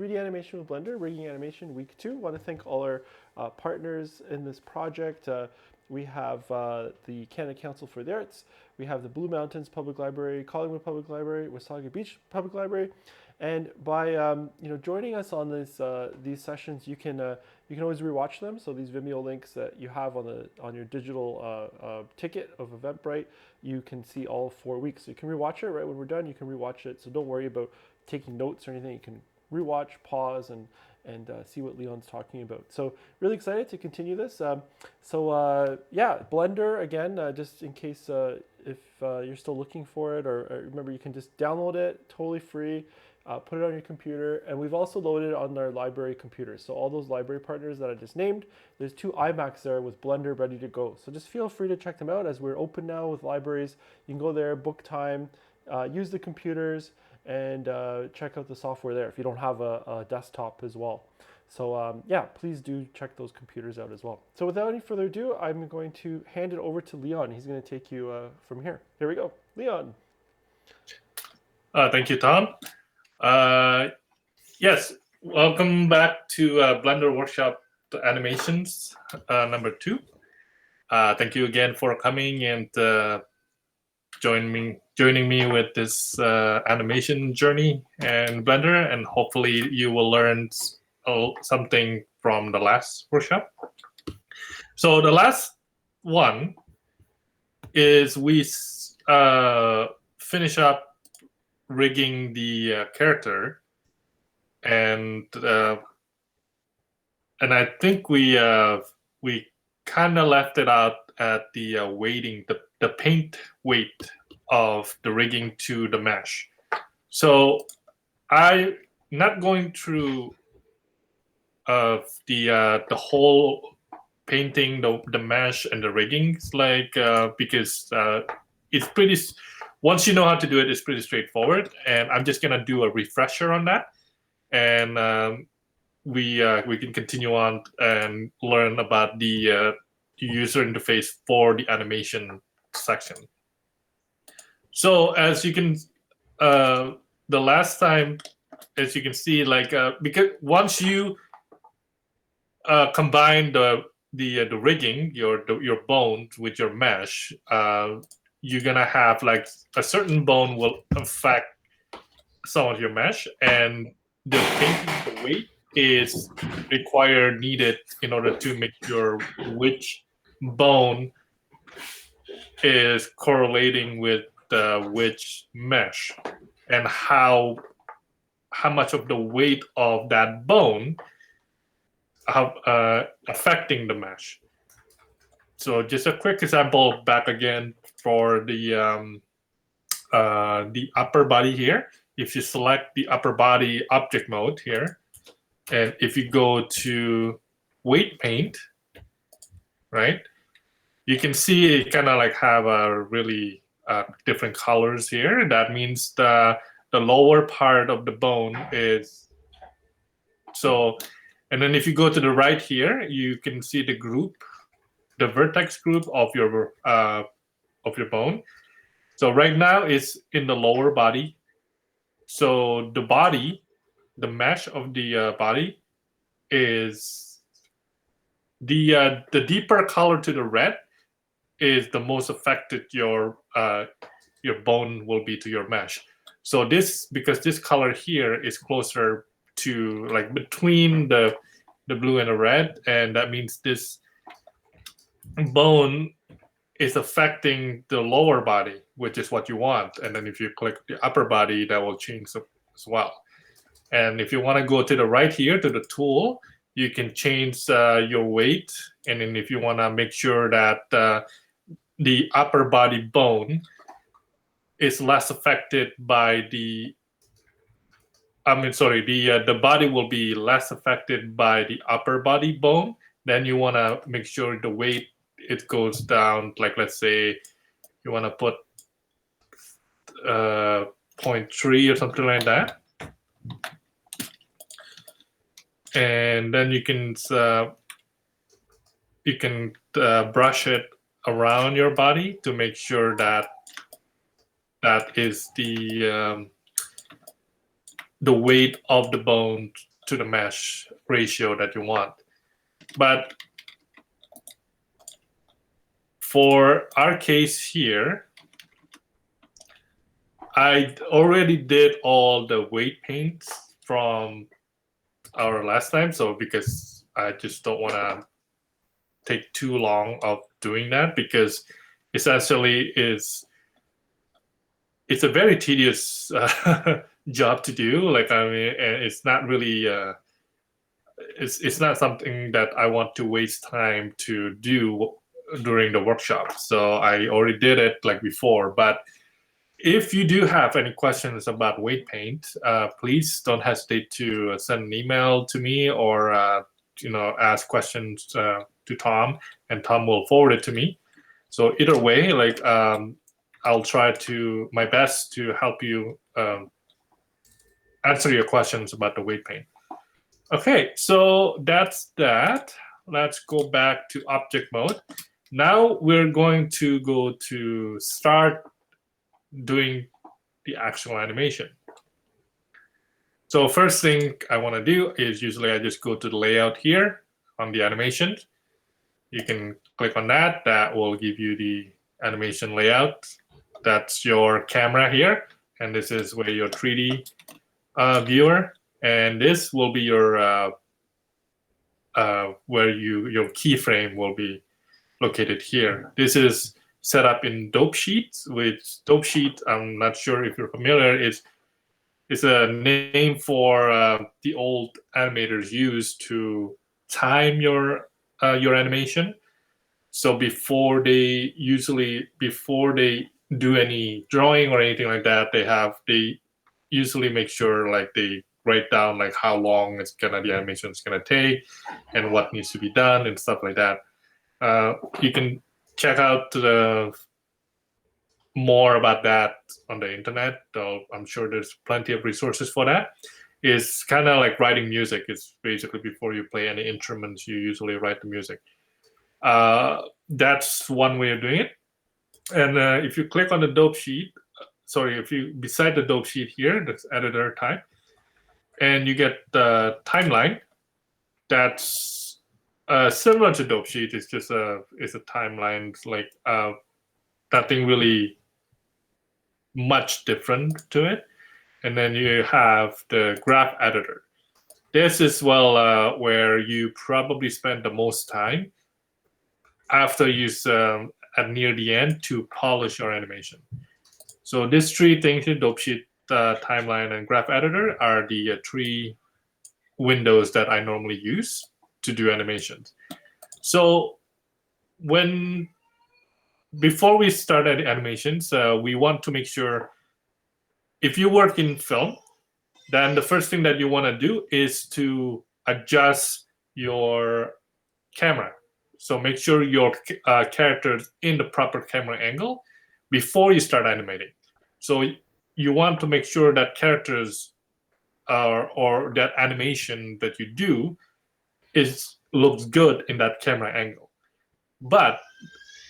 3D animation with Blender, rigging animation week 2. Want to thank all our partners in this project. We have the Canada Council for the Arts. We have the Blue Mountains Public Library, Collingwood Public Library, Wasaga Beach Public Library, and by joining us on these sessions, you can always rewatch them. So these Vimeo links that you have on your digital ticket of Eventbrite, you can see all 4 weeks. So you can rewatch it right when we're done. You can rewatch it. So don't worry about taking notes or anything. You can rewatch, pause, and see what Leon's talking about. So really excited to continue this. Blender again, just in case if you're still looking for it, or remember you can just download it, totally free. Put it on your computer, and we've also loaded it on our library computers. So all those library partners that I just named, there's 2 iMacs there with Blender ready to go. So just feel free to check them out as we're open now with libraries. You can go there, book time, use the computers, and check out the software there if you don't have a desktop as well. So please do check those computers out as well. So without any further ado, I'm going to hand it over to Leon. He's going to take you from here. Here we go. Leon. Thank you, Tom. Yes, welcome back to Blender Workshop Animations number 2. Thank you again for coming and joining me with this animation journey in Blender, and hopefully you will learn something from the last workshop. So the last one is we finish up rigging the character, and I think we kind of left it out at the weighting, the paint weight of the rigging to the mesh. So I'm not going through the whole painting, the mesh and the riggings, because it's pretty. Once you know how to do it, it's pretty straightforward. And I'm just gonna do a refresher on that, and we can continue on and learn about the user interface for the animation section. So as you can, the last time, as you can see, because once you combine the rigging, your bones with your mesh, you're gonna have a certain bone will affect some of your mesh, and the painting, the weight is needed in order to make sure which bone is correlating with which mesh, and how much of the weight of that bone affecting the mesh. So just a quick example back again for the upper body here. If you select the upper body object mode here, and if you go to weight paint, right, you can see it kind of have a really different colors here. That means the lower part of the bone is so. And then if you go to the right here, you can see the group, the vertex group of your bone. So right now it's in the lower body. So the body, the mesh of the body is the deeper color to the red is the most affected your bone will be to your mesh. So because this color here is closer to between the blue and the red, and that means this bone is affecting the lower body, which is what you want. And then if you click the upper body, that will change as well. And if you want to go to the right here to the tool, you can change your weight. And then if you want to make sure that the upper body bone is less affected by the body will be less affected by the upper body bone, then you want to make sure the weight, it goes down, let's say you want to put 0.3 or something like that. And then you can brush it around your body to make sure that is the the weight of the bone to the mesh ratio that you want. But for our case here, I already did all the weight paints from our last time. So because I just don't want to take too long of doing that, because essentially it's a very tedious job to do. Like, I mean, and it's not really it's not something that I want to waste time to do during the workshop. So I already did it like before. But if you do have any questions about weight paint, please don't hesitate to send an email to me, or ask questions to Tom, and Tom will forward it to me. So either way, like, I'll try to my best to help you answer your questions about the weight paint. Okay, so that's that. Let's go back to object mode. Now we're going to go to start doing the actual animation. So first thing I want to do is usually I just go to the layout here on the animation. You can click on that. That will give you the animation layout. That's your camera here. And this is where your 3D viewer. And this will be your where your keyframe will be located here. This is set up in DopeSheet, which DopeSheet, I'm not sure if you're familiar, is a name for the old animators used to time your animation. So before they do any drawing or anything like that, they usually make sure, like, they write down like how long the animation is gonna take and what needs to be done and stuff like that. You can check out more about that on the internet. I'm sure there's plenty of resources for that. It's kind of like writing music. It's basically before you play any instruments, you usually write the music. That's one way of doing it. And if you click on the DopeSheet, beside the DopeSheet here, that's editor type, and you get the timeline. That's similar to DopeSheet. It's just a timeline. It's like nothing really much different to it. And then you have the graph editor. This is where you probably spend the most time after you at near the end to polish your animation. So these three things in DopeSheet, timeline, and graph editor are the three windows that I normally use to do animations. So before we start animations, we want to make sure, if you work in film, then the first thing that you want to do is to adjust your camera. So make sure your character is in the proper camera angle before you start animating. So you want to make sure that characters or that animation that you do looks good in that camera angle. But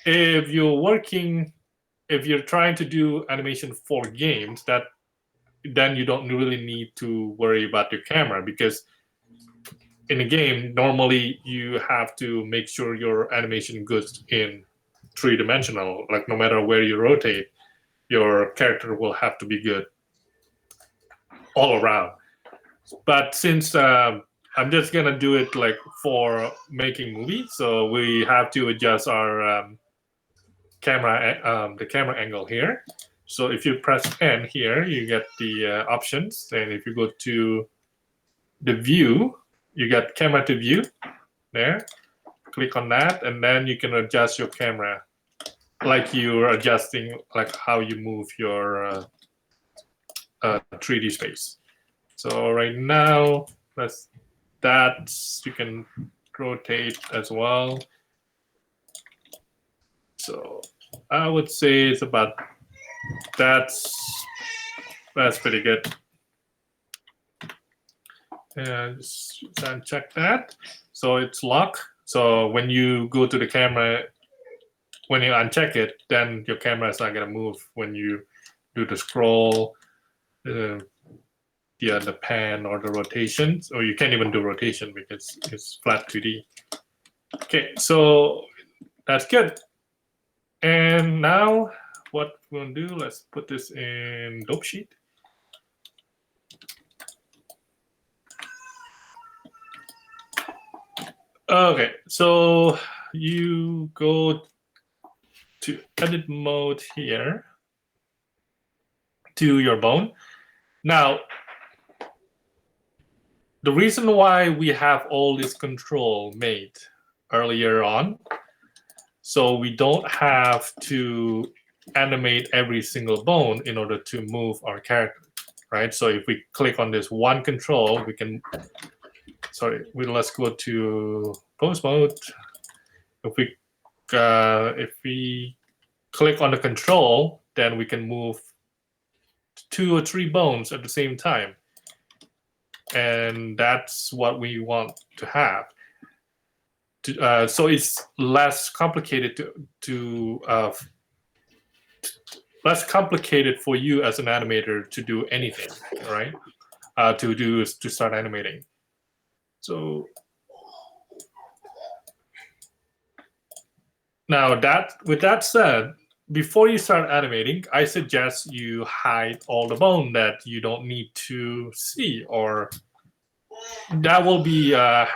if you're trying to do animation for games, then you don't really need to worry about your camera, because in a game, normally you have to make sure your animation goes in 3-dimensional. Like, no matter where you rotate, your character will have to be good all around. But since I'm just gonna do it like for making movies, so we have to adjust our the camera angle here. So if you press N here, you get the options. And if you go to the view, you get camera to view there. Click on that, and then you can adjust your camera like you're adjusting like how you move your 3D space. So right now, you can rotate as well. So I would say it's about that's pretty good. And just uncheck that. So it's locked. So when you go to the camera, when you uncheck it, then your camera is not going to move when you do the scroll, the pan or the rotation, or you can't even do rotation because it's flat 2D. Okay, so that's good. And now what we're gonna do, let's put this in dope sheet. Okay, so you go to edit mode here to your bone. Now, the reason why we have all this control made earlier on, so we don't have to animate every single bone in order to move our character, right? So if we click on this one control, we can, let's go to pose mode. If we click on the control, then we can move 2 or 3 bones at the same time. And that's what we want to have. So it's less complicated less complicated for you as an animator to do anything, right? To start animating. So now with that said, before you start animating, I suggest you hide all the bone that you don't need to see, or that will be it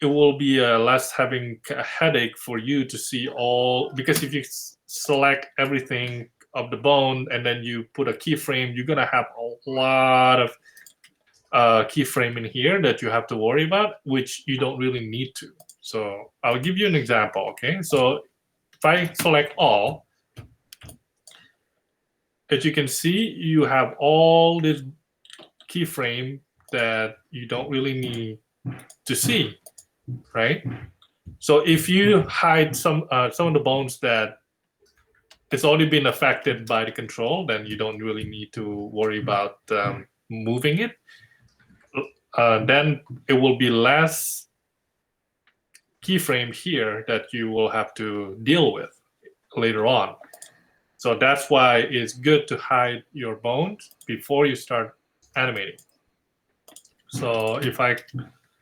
will be less having a headache for you to see all, because if you select everything of the bone and then you put a keyframe, you're gonna have a lot of keyframe in here that you have to worry about, which you don't really need to. So I'll give you an example, okay? So if I select all, as you can see, you have all this keyframe that you don't really need to see, right? So if you hide some of the bones that it's already been affected by the control, then you don't really need to worry about moving it. Then it will be less keyframe here that you will have to deal with later on. So that's why it's good to hide your bones before you start animating. So if I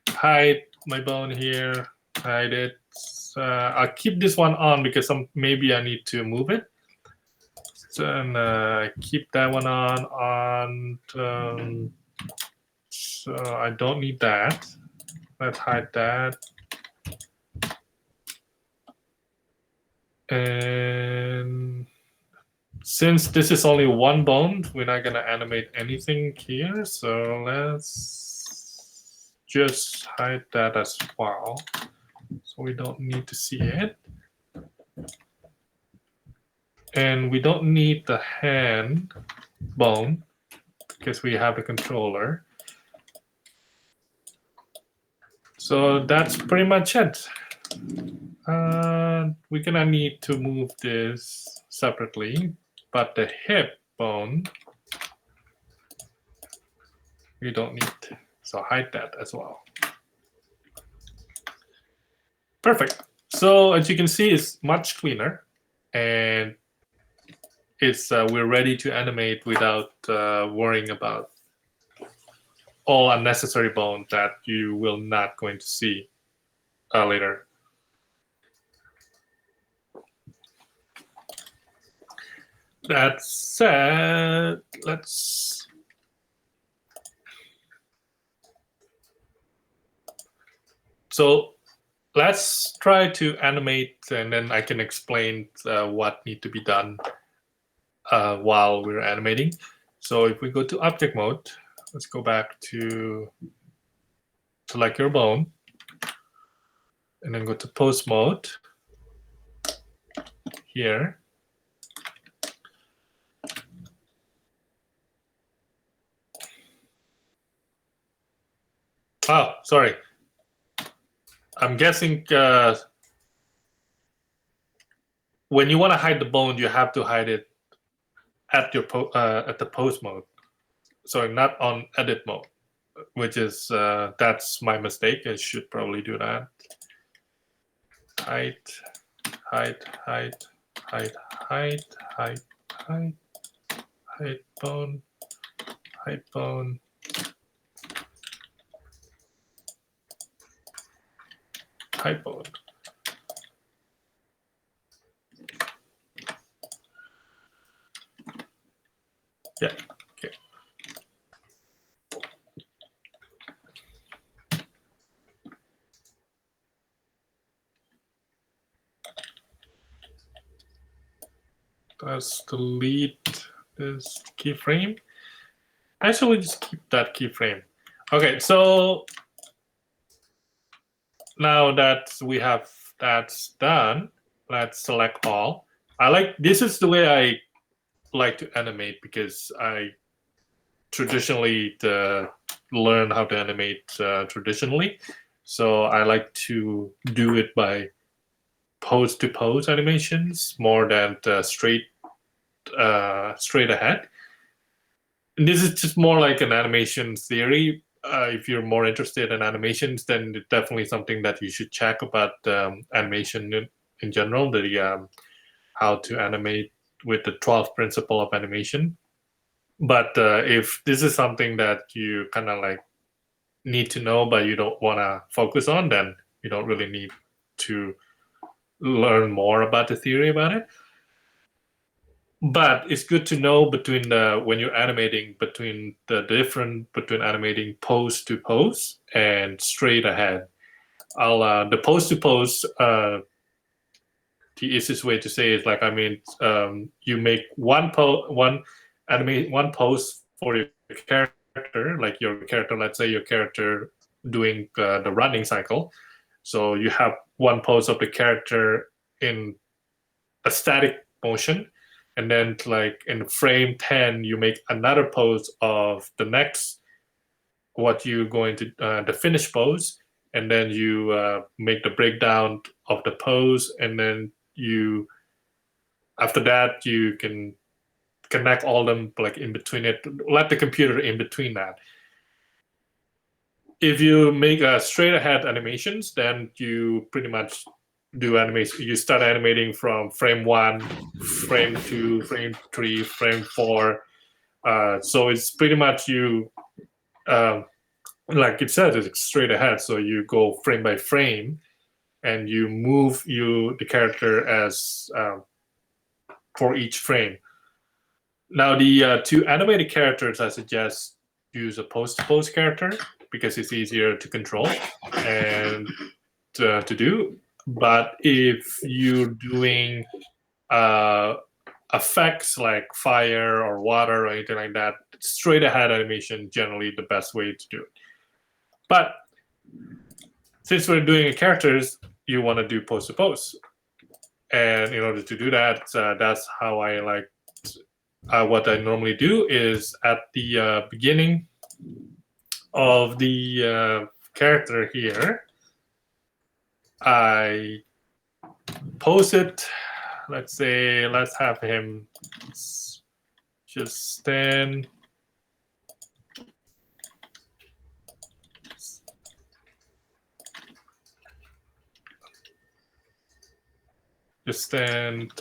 hide my bone here, hide it. I'll keep this one on because maybe I need to move it. So, and keep that one on. So I don't need that. Let's hide that. And since this is only one bone, we're not gonna animate anything here. So let's just hide that as well. So we don't need to see it. And we don't need the hand bone because we have the controller. So that's pretty much it. We're gonna need to move this separately, but the hip bone, we don't need. So hide that as well. Perfect. So as you can see, it's much cleaner, and it's we're ready to animate without worrying about all unnecessary bone that you will not going to see later. That said, let's try to animate, and then I can explain what need to be done while we're animating. So if we go to object mode, let's go back to select your bone, and then go to pose mode here. Oh, sorry. I'm guessing when you want to hide the bone, you have to hide it at the pose mode. So not on edit mode, which is that's my mistake. I should probably do that. Hide bone. height bone. Height bone. Yeah. Okay. Let's delete this keyframe. Actually, just keep that keyframe. Okay, so now that we have that done, let's select all. This is the way I like to animate, because I traditionally learn how to animate traditionally. So I like to do it by pose to pose animations more than straight ahead. And this is just more like an animation theory. If you're more interested in animations, then it's definitely something that you should check about animation in general, how to animate with the 12 principle of animation. But if this is something that you kind of like need to know, but you don't want to focus on, then you don't really need to learn more about the theory about it. But it's good to know when you're animating, between the difference between animating pose to pose and straight ahead. The pose to pose, the easiest way to say is like, you make one pose for your character, like your character, let's say your character doing the running cycle. So you have one pose of the character in a static motion, and then like in frame 10 you make another pose of the next, what you're going to the finish pose, and then you make the breakdown of the pose, and then after that you can connect all them like in between it, let the computer in between that. If you make a straight ahead animations, then you pretty much do animation. You start animating from frame 1, frame 2, frame 3, frame 4. So it's pretty much like it says, it's straight ahead. So you go frame by frame, and you move the character as for each frame. Now the two animated characters, I suggest use a pose-to-pose character, because it's easier to control and to do. But if you're doing effects like fire or water or anything like that, straight ahead animation generally the best way to do it. But since we're doing characters, you want to do pose to pose, and in order to do that, that's how I like. What I normally do is at the beginning of the character here, I pose it. Let's have him just stand. Just stand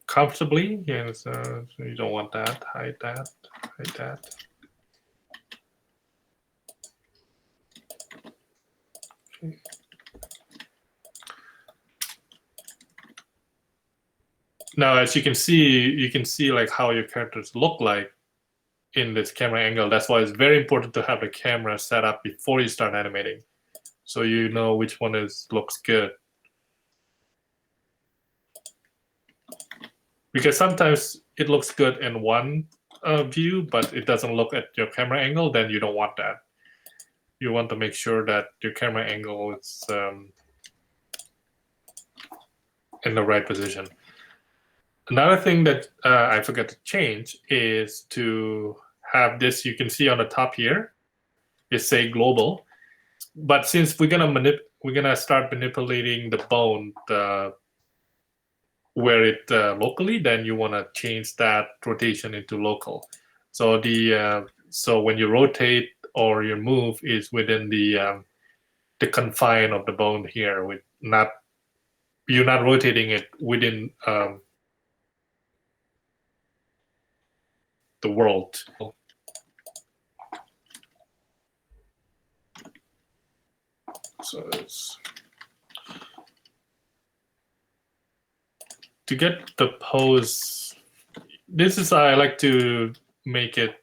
comfortably. Yeah, so you don't want that. Hide that. Hide that. Okay. Now, as you can see like how your characters look like in this camera angle. That's why it's very important to have the camera set up before you start animating, so you know which one looks good. Because sometimes it looks good in one view, but it doesn't look at your camera angle, then you don't want that. You want to make sure that your camera angle is in the right position. Another thing that I forgot to change is to have this, you can see on the top here, is say global. But since we're gonna start manipulating the bone where it locally, then you want to change that rotation into local. So so when you rotate or you move is within the confine of the bone here, you're not rotating it within the world. So to get the pose, this is I like to make it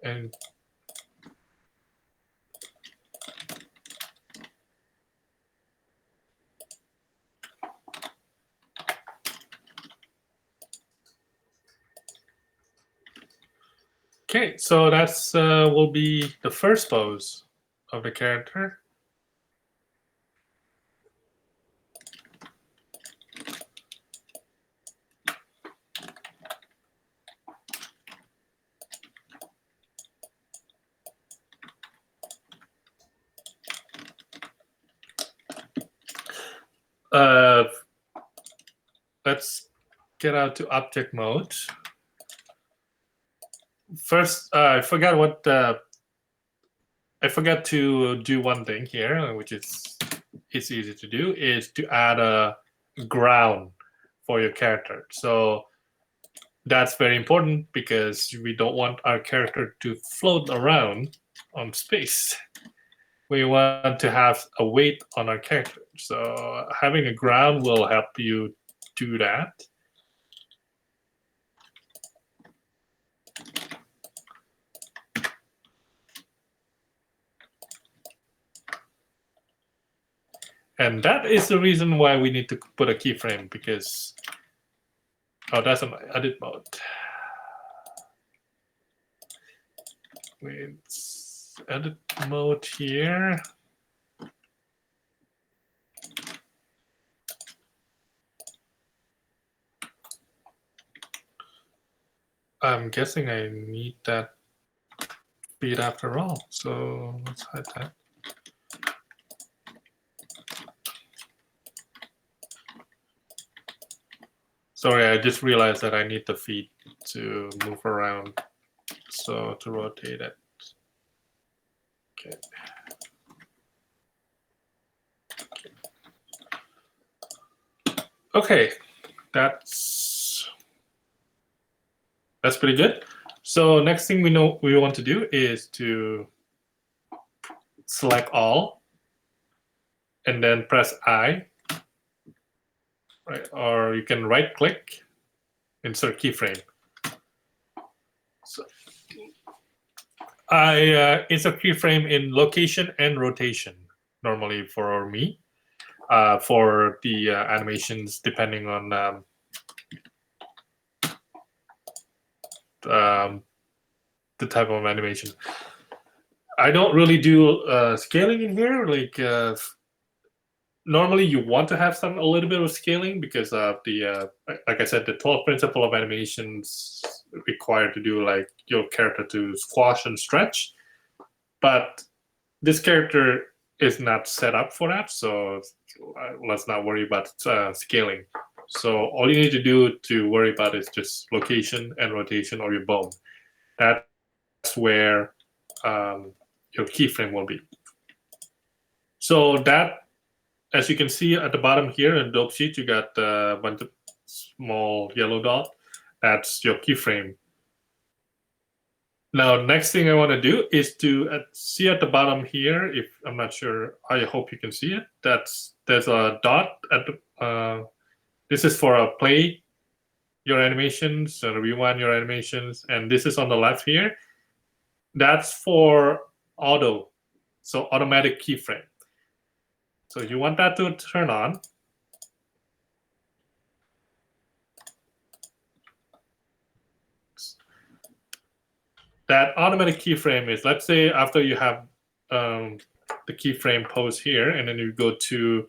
and okay, so that's will be the first pose of the character. Let's get out to object mode. First, I forgot to do one thing here, which is it's easy to do, is to add a ground for your character. So that's very important because we don't want our character to float around on space. We want to have a weight on our character. So having a ground will help you do that. And that is the reason why we need to put a keyframe, because that's an edit mode. It's edit mode here. I'm guessing I need that speed after all, so let's hide that. Sorry, I just realized that I need the feet to move around, so to rotate it. Okay. Okay, that's pretty good. So next thing we want to do is to select all, and then press I. Right, or you can right click, insert keyframe. So I insert keyframe in location and rotation normally for me. For the animations, depending on the type of animation. I don't really do scaling in here. Like normally you want to have a little bit of scaling because of the like I said, the 12 principle of animations require to do like your character to squash and stretch, but this character is not set up for that, so let's not worry about scaling. So all you need to do to worry about is just location and rotation or your bone. That's where your keyframe will be. So that, as you can see at the bottom here in Dope Sheet, you got a bunch of small yellow dot. That's your keyframe. Now, next thing I want to do is to see at the bottom here. If I'm not sure, I hope you can see it. There's a dot at the. This is for a play your animations and rewind your animations, and this is on the left here. That's for auto, so automatic keyframe. So you want that to turn on. That automatic keyframe is, let's say after you have the keyframe pose here, and then you go to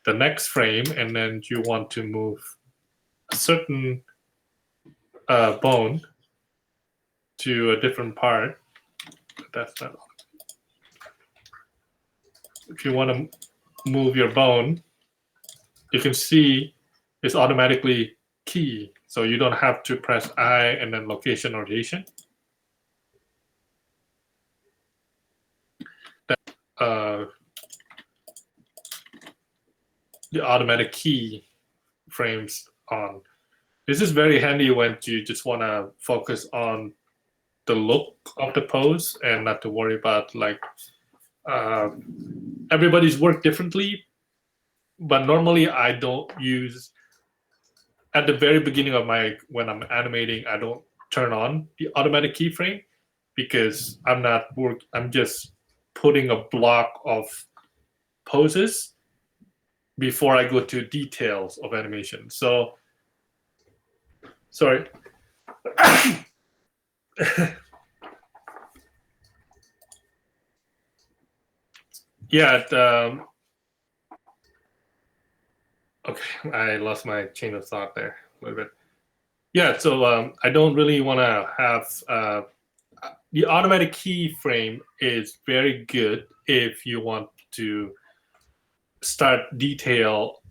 the next frame, and then you want to move a certain bone to a different part. That's not. If you want to move your bone, you can see it's automatically key, so you don't have to press I and then location rotation. The automatic key frames on. This is very handy when you just want to focus on the look of the pose and not to worry about like everybody's work differently. But normally I don't use at the very beginning of when I'm animating, I don't turn on the automatic keyframe because I'm just putting a block of poses before I go to details of animation. So sorry. Yeah. Okay, I lost my chain of thought there a little bit. Yeah, so I don't really want to have the automatic keyframe is very good if you want to start detail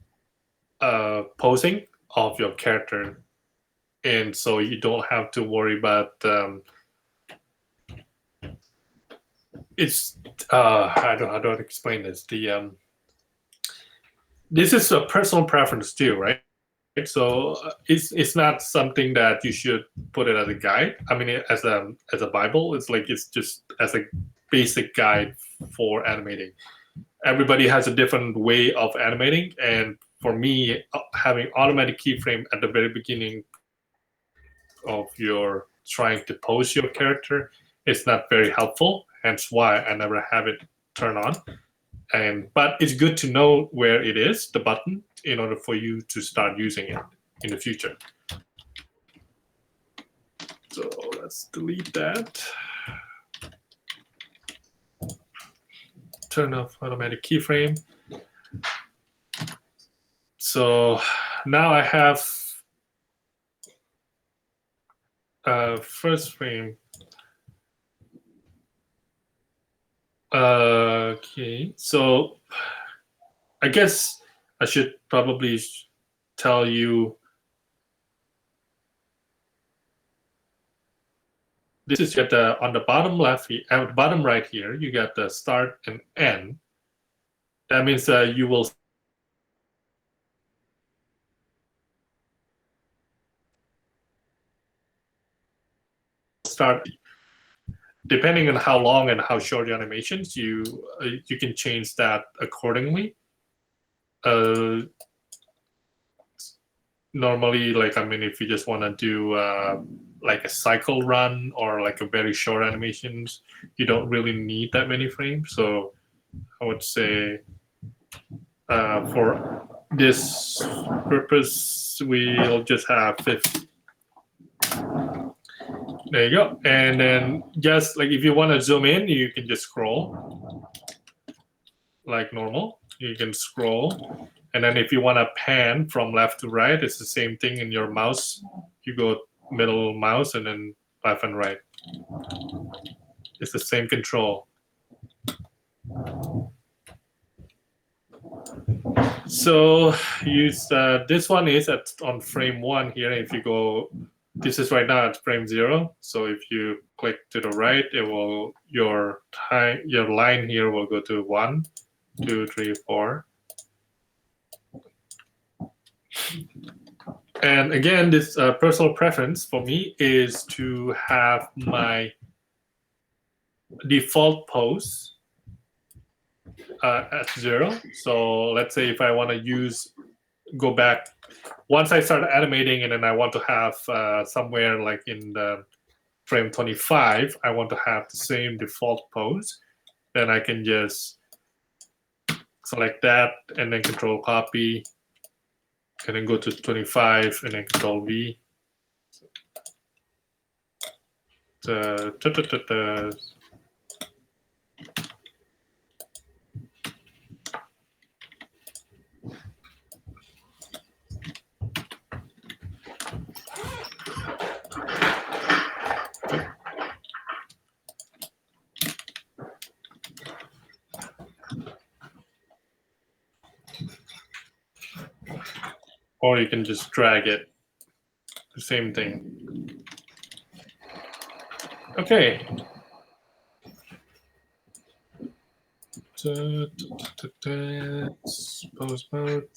posing of your character, and so you don't have to worry about it's how do I explain this? This is a personal preference too, right? So it's not something that you should put it as a guide. I mean, as a Bible, it's just as a basic guide for animating. Everybody has a different way of animating, and for me, having automatic keyframe at the very beginning of your trying to pose your character is not very helpful. Hence why I never have it turn on. But it's good to know where it is, the button, in order for you to start using it in the future. So let's delete that. Turn off automatic keyframe. So now I have first frame. Okay, so I guess I should probably tell you this is at on the bottom left here, at the bottom right here, you got the start and end. That means you will start depending on how long and how short your animations. You can change that accordingly. Normally, like if you just want to do like a cycle run or like a very short animations, you don't really need that many frames. So I would say for this purpose, we'll just have 50. There you go. And then just like if you want to zoom in, you can just scroll like normal. You can scroll. And then if you want to pan from left to right, it's the same thing in your mouse. You go middle mouse and then left and right. It's the same control. So use this one is on frame 1 here. If you go, this is right now at frame 0. So if you click to the right, it will your line here will go to 1, 2, 3, 4. And again, this personal preference for me is to have my default pose at 0. So let's say if I want to go back, once I start animating and then I want to have somewhere like in the frame 25, I want to have the same default pose, then I can just select that and then control copy and then go to 25 and then control V. Or you can just drag it. The same thing. Okay. Pose mode.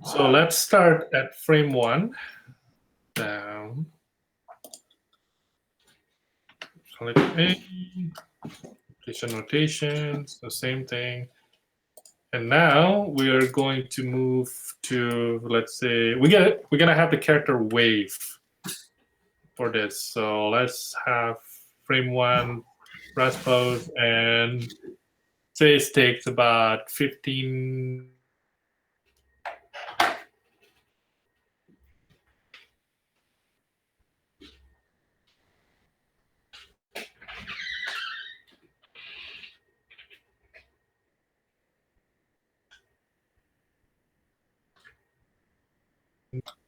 So let's start at frame 1. Down. Select A. Rotations, the same thing. And now we are going to move to, let's say, we're gonna have the character wave for this. So let's have frame 1 rest pose, and say it takes about 15.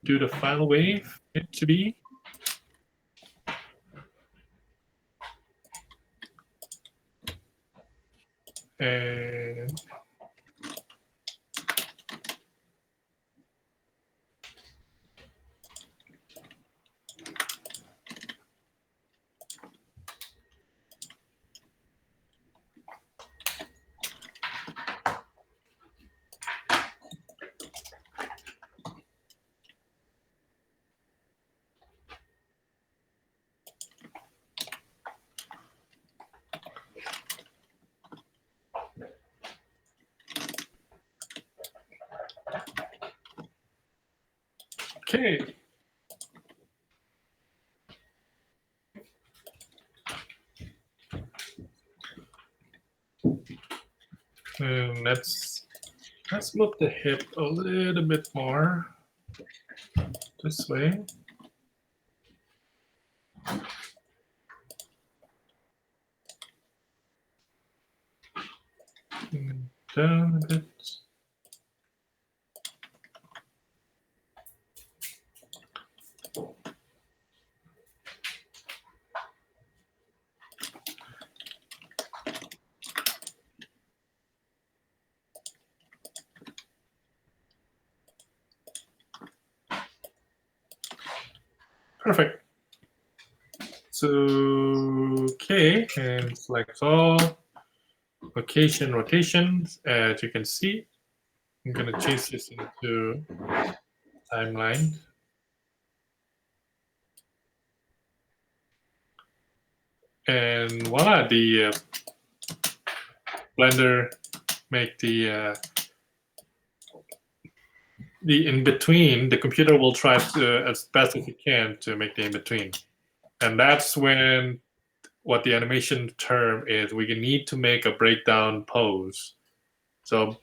Do the final wave it to be. And okay. And let's move the hip a little bit more this way. And down a bit. Perfect. So, okay, and select all. Location, rotations. As you can see, I'm going to change this into timeline. And voila, the Blender make the in-between. The computer will try to, as best as it can, to make the in-between. And that's when what the animation term is, we need to make a breakdown pose. So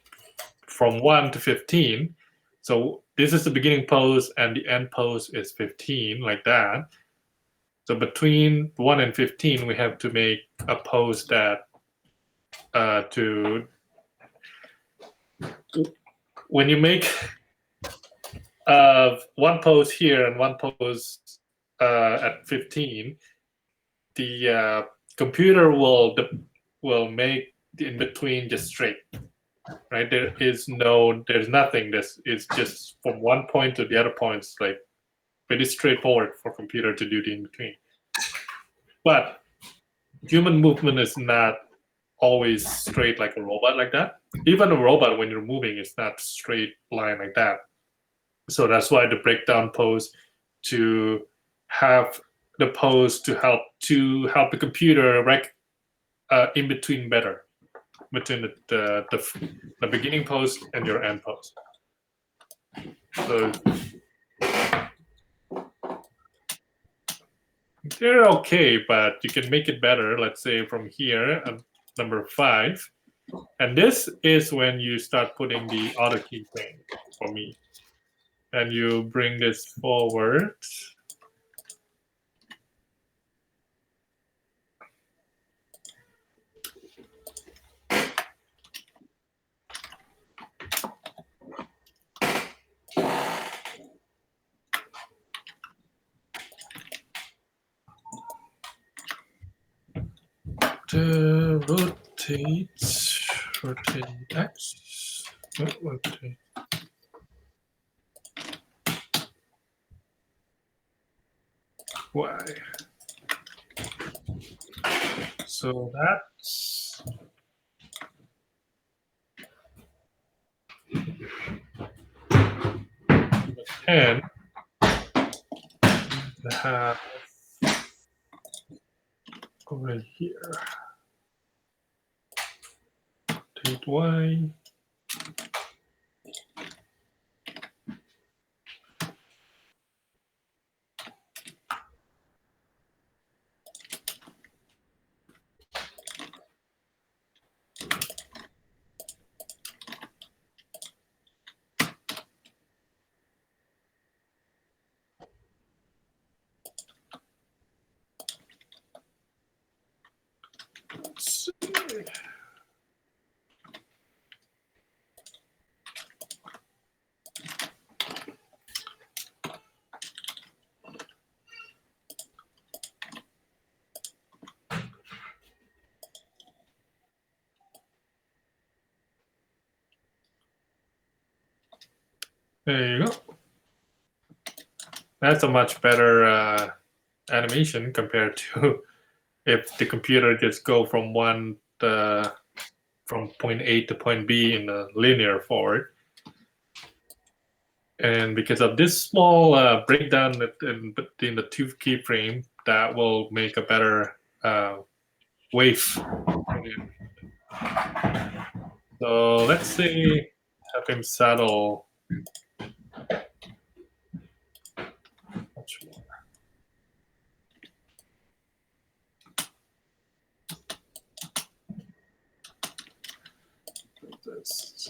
from 1 to 15. So this is the beginning pose and the end pose is 15, like that. So between 1 and 15, we have to make a pose that when you make one pose here and one pose at 15, the computer will make the in between just straight, right? There's nothing. This is just from one point to the other points, like pretty straightforward for computer to do the in between. But human movement is not always straight like a robot like that. Even a robot, when you're moving, it's not straight line like that. So that's why the breakdown pose, to have the pose to help the computer in between better, between the beginning pose and your end pose. So they're okay, but you can make it better. Let's say from here at number 5, and this is when you start putting the auto keyframe for me, and you bring this forward. Rotate X. Rotate. Y. So that's and have over here take y. Let's see. There you go. That's a much better animation compared to if the computer just go from from point A to point B in a linear forward. And because of this small breakdown between the two keyframe, that will make a better wave. So let's say have him saddle much more. This.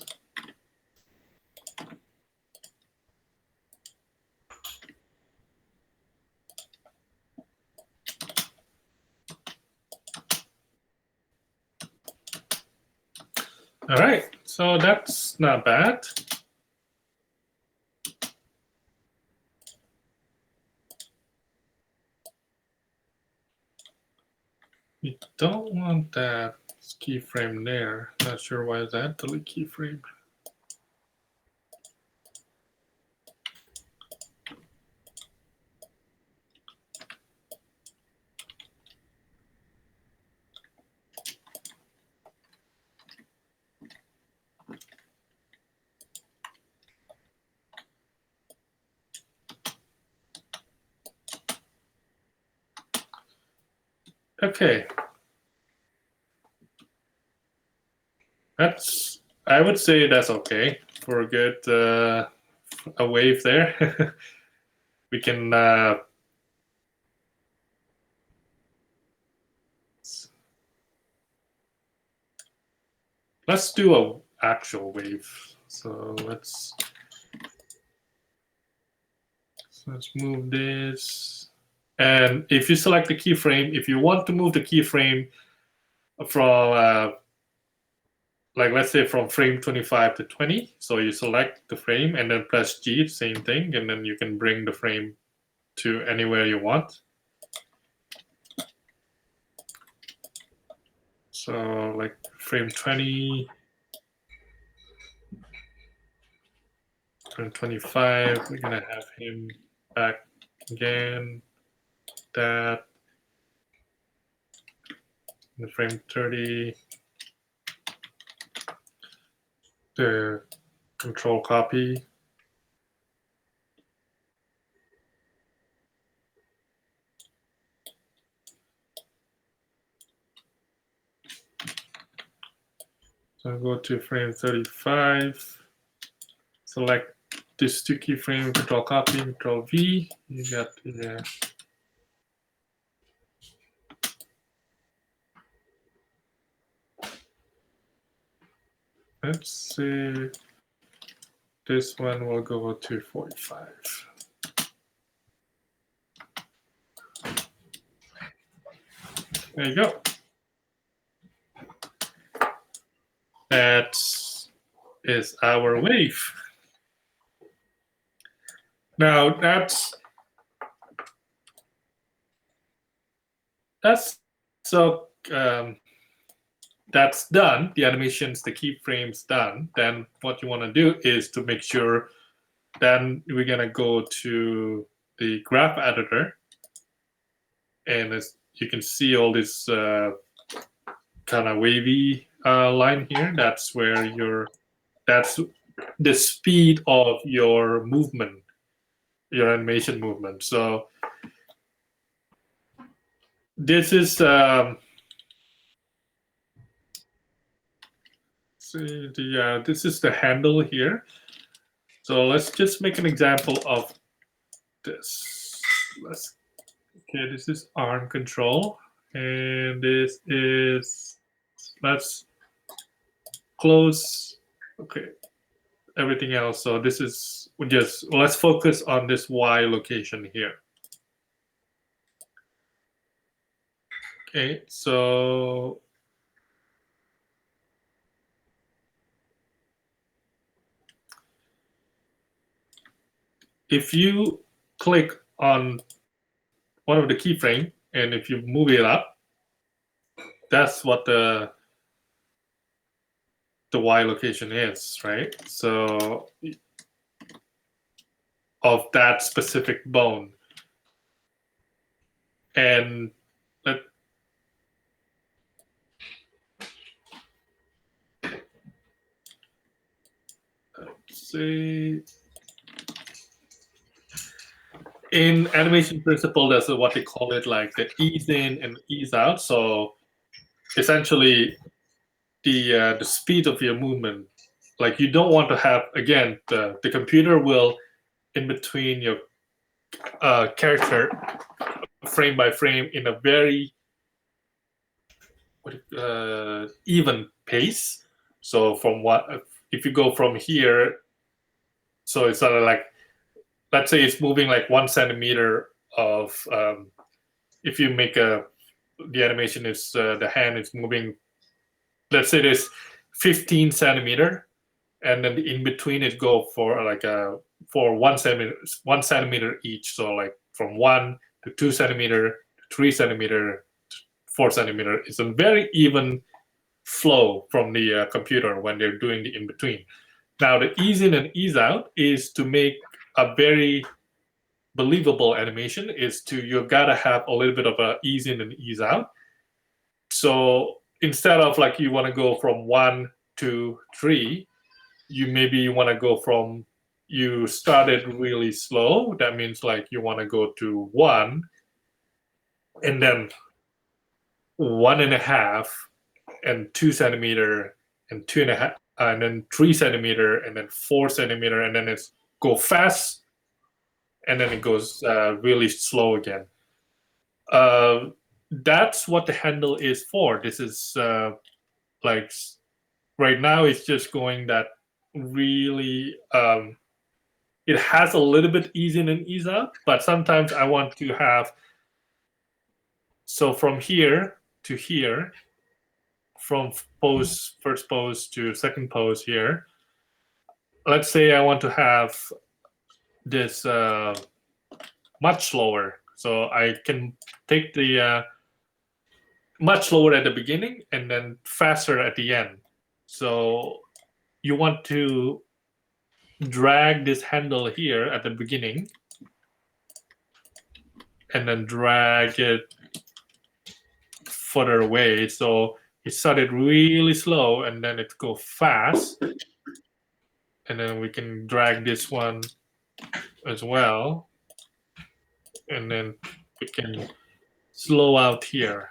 All right, so that's not bad. We don't want that keyframe there. Not sure why is that delete keyframe. Okay. I would say that's okay for a good a wave there. We can let's do a actual wave. So let's move this. And if you select the keyframe, if you want to move the keyframe from like let's say from frame 25 to 20, so you select the frame and then press G, same thing, and then you can bring the frame to anywhere you want. So like frame 20, frame 25, we're gonna have him back again, that, in the frame 30, the control copy. So go to frame 35, select this two keyframe, control copy, control V. You got the let's see. This one will go to 45. There you go. That is our wave. Now that's so that's done. The animations, the keyframes done. Then what you want to do is to make sure. Then we're gonna go to the graph editor, and as you can see all this kind of wavy line here. That's where that's the speed of your movement your animation movement. So this is this is the handle here. So let's just make an example of this. Okay, this is arm control, and this is, let's close. Okay, everything else. So this is let's focus on this Y location here. Okay, so if you click on one of the keyframe and if you move it up, that's what the Y location is, right? So of that specific bone. And let's see, in animation principle, that's what they call it, like the ease in and ease out. So essentially the speed of your movement, like you don't want to have, again, the computer will in between your character frame by frame in a very even pace. So from if you go from here, so it's sort of like, let's say it's moving like 1 centimeter of, if you make the animation is, the hand is moving, let's say there's 15 centimeter, and then in between it go for like for 1 centimeter each. So like from 1 to 2 centimeter, to 3 centimeter, 4 centimeter. It's a very even flow from the computer when they're doing the in between. Now the ease in and ease out is to make a very believable animation. Is to, you gotta have a little bit of a ease in and ease out. So instead of like you want to go from 1 to 3, you want to go from, you started really slow. That means like you want to go to 1, and then 1.5, and 2 centimeter, and 2.5, and then 3 centimeter, and then 4 centimeter, and then it's go fast, and then it goes really slow again. That's what the handle is for. This is like right now it's just going that really, it has a little bit ease in and ease out, but sometimes I want to have, so from here to here, from first pose to second pose here, let's say I want to have this much slower. So I can take the much slower at the beginning and then faster at the end. So you want to drag this handle here at the beginning and then drag it further away. So it started really slow and then it go fast. And then we can drag this one as well. And then we can slow out here.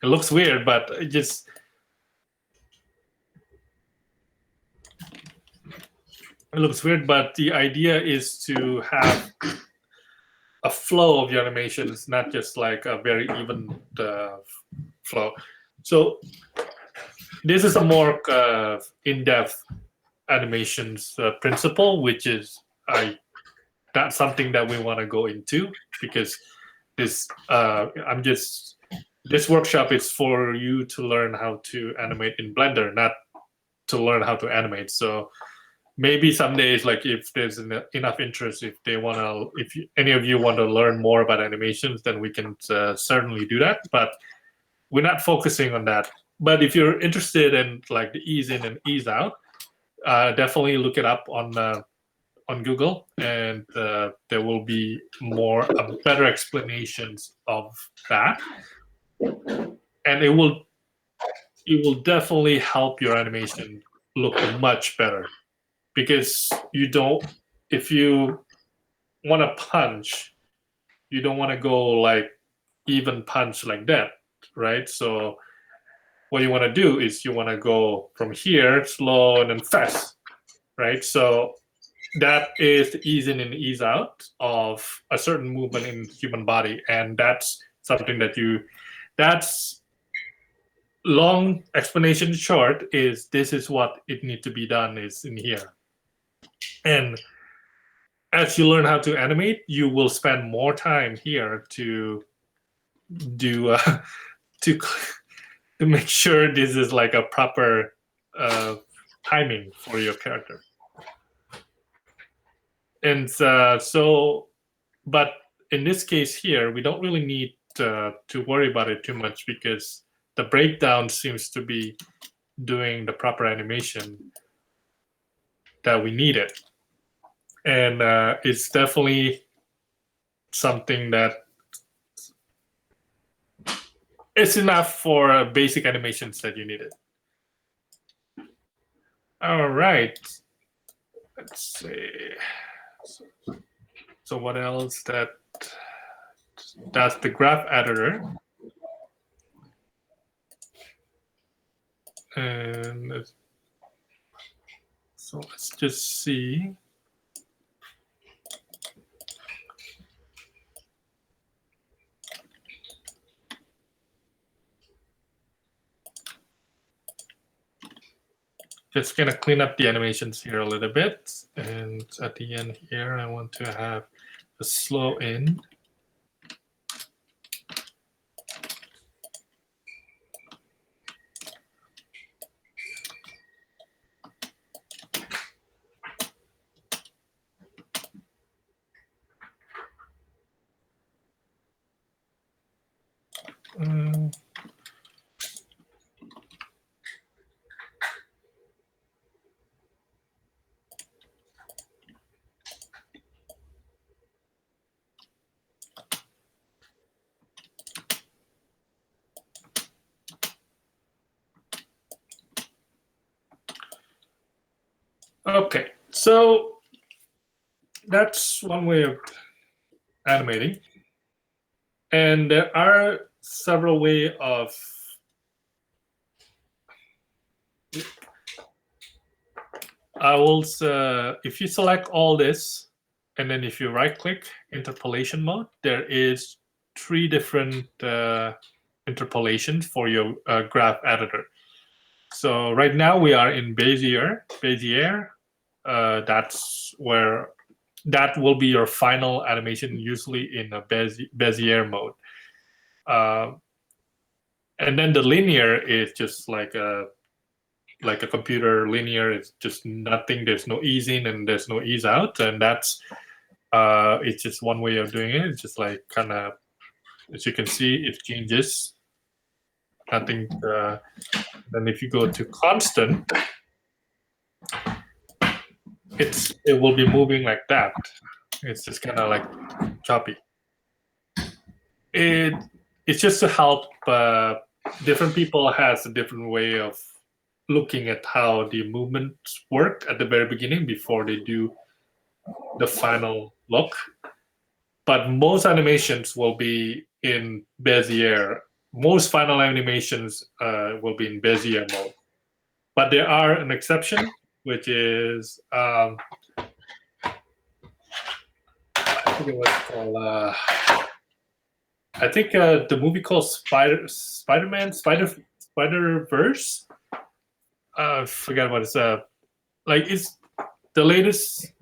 It looks weird, but it looks weird, but the idea is to have a flow of your animation. It's not just like a very even flow. So this is a more in-depth animations principle, which is that's something that we want to go into, because this this workshop is for you to learn how to animate in Blender, not to learn how to animate. So maybe some days, like if there's enough interest, if any of you want to learn more about animations, then we can certainly do that. But we're not focusing on that. But if you're interested in like the ease in and ease out, definitely look it up on Google, and there will be better explanations of that, and it will definitely help your animation look much better, because you don't, if you want to punch, you don't want to go like even punch like that, right? So what you want to do is you want to go from here slow and then fast, right? So that is the ease in and ease out of a certain movement in human body, and that's something that's long explanation short is this is what it need to be done is in here. And as you learn how to animate, you will spend more time here to do to to make sure this is like a proper timing for your character. And so, but in this case here, we don't really need to worry about it too much, because the breakdown seems to be doing the proper animation that we needed. And it's definitely something that it's enough for basic animations that you needed. All right. Let's see. So what else? That's the graph editor. And so let's just see. Just gonna clean up the animations here a little bit. And at the end here, I want to have a slow in. Okay, so that's one way of animating. And there are several ways of if you select all this, and then if you right click interpolation mode, there is 3 different interpolations for your graph editor. So right now we are in Bezier. That's where that will be your final animation, usually in a Bezier mode. And then the linear is just like a computer linear. It's just nothing. There's no ease in and there's no ease out, and that's it's just one way of doing it. It's just like kind of, as you can see, it changes. Nothing. Then if you go to constant, it will be moving like that. It's just kind of like choppy. It's just to help. Different people has a different way of looking at how the movements work at the very beginning before they do the final look. But most animations will be in Bezier. Most final animations will be in Bezier mode. But there are an exception, which is I forget what it's called. I think the movie called Spider-Verse. I forgot what it's like. It's the latest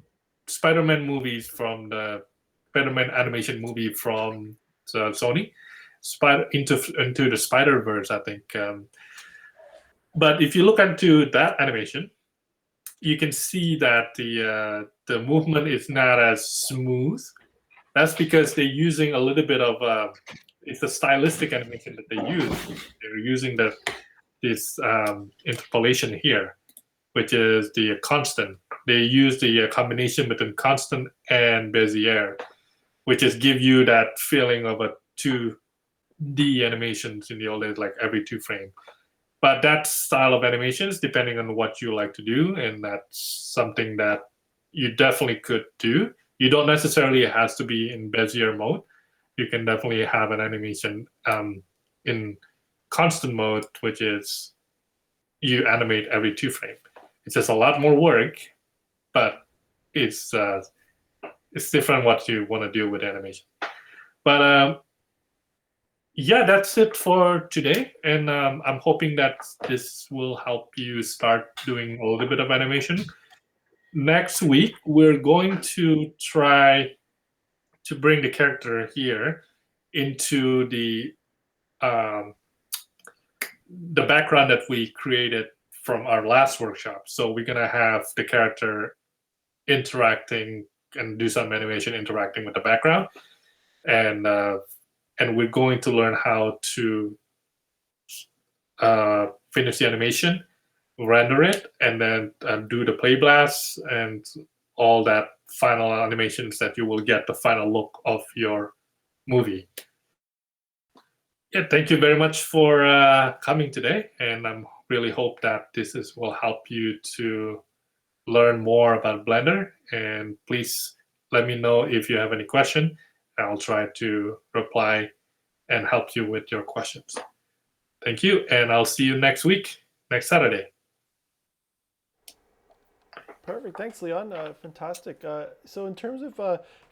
Spider-Man movies from the Spider-Man animation movie from Sony. Into the Spider-Verse, I think. But if you look into that animation, you can see that the movement is not as smooth. That's because they're using a little bit of it's a stylistic animation that they use. They're using this interpolation here, which is the constant. They use the combination between constant and Bezier, which is give you that feeling of a 2D animations in the old days, like every 2 frame. But that style of animations, depending on what you like to do, and that's something that you definitely could do. You don't necessarily has to be in Bezier mode. You can definitely have an animation in constant mode, which is you animate every 2 frame. It's just a lot more work, but it's different what you want to do with animation. But yeah, that's it for today. And I'm hoping that this will help you start doing a little bit of animation. Next week, we're going to try to bring the character here into um, the background that we created from our last workshop. So we're going to have the character interacting and do some animation interacting with the background. And we're going to learn how to finish the animation, render it, and then do the play blast and all that final animations that you will get the final look of your movie. Yeah, thank you very much for coming today, and I really hope that will help you to learn more about Blender. And please let me know if you have any question. I'll try to reply and help you with your questions. Thank you, and I'll see you next week, next Saturday. Perfect. Thanks, Leon. Fantastic. So in terms of,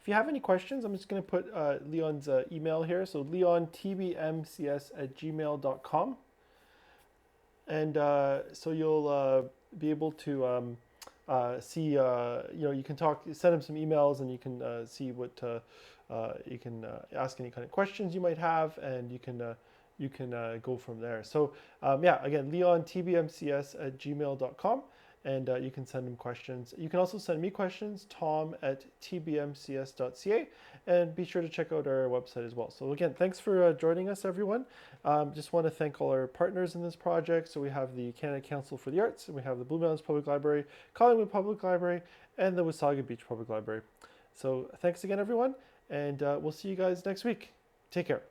if you have any questions, I'm just going to put Leon's email here. So leontbmcs@gmail.com. And so you'll be able to see, you can send him some emails, and you can see what, you can ask any kind of questions you might have, and you can go from there. So yeah, again, leontbmcs@gmail.com. And you can send him questions. You can also send me questions, tom@tbmcs.ca, and be sure to check out our website as well. So again, thanks for joining us, everyone. Just want to thank all our partners in this project. So we have the Canada Council for the Arts, and we have the Blue Mountains Public Library, Collingwood Public Library, and the Wasaga Beach Public Library. So thanks again, everyone, and we'll see you guys next week. Take care.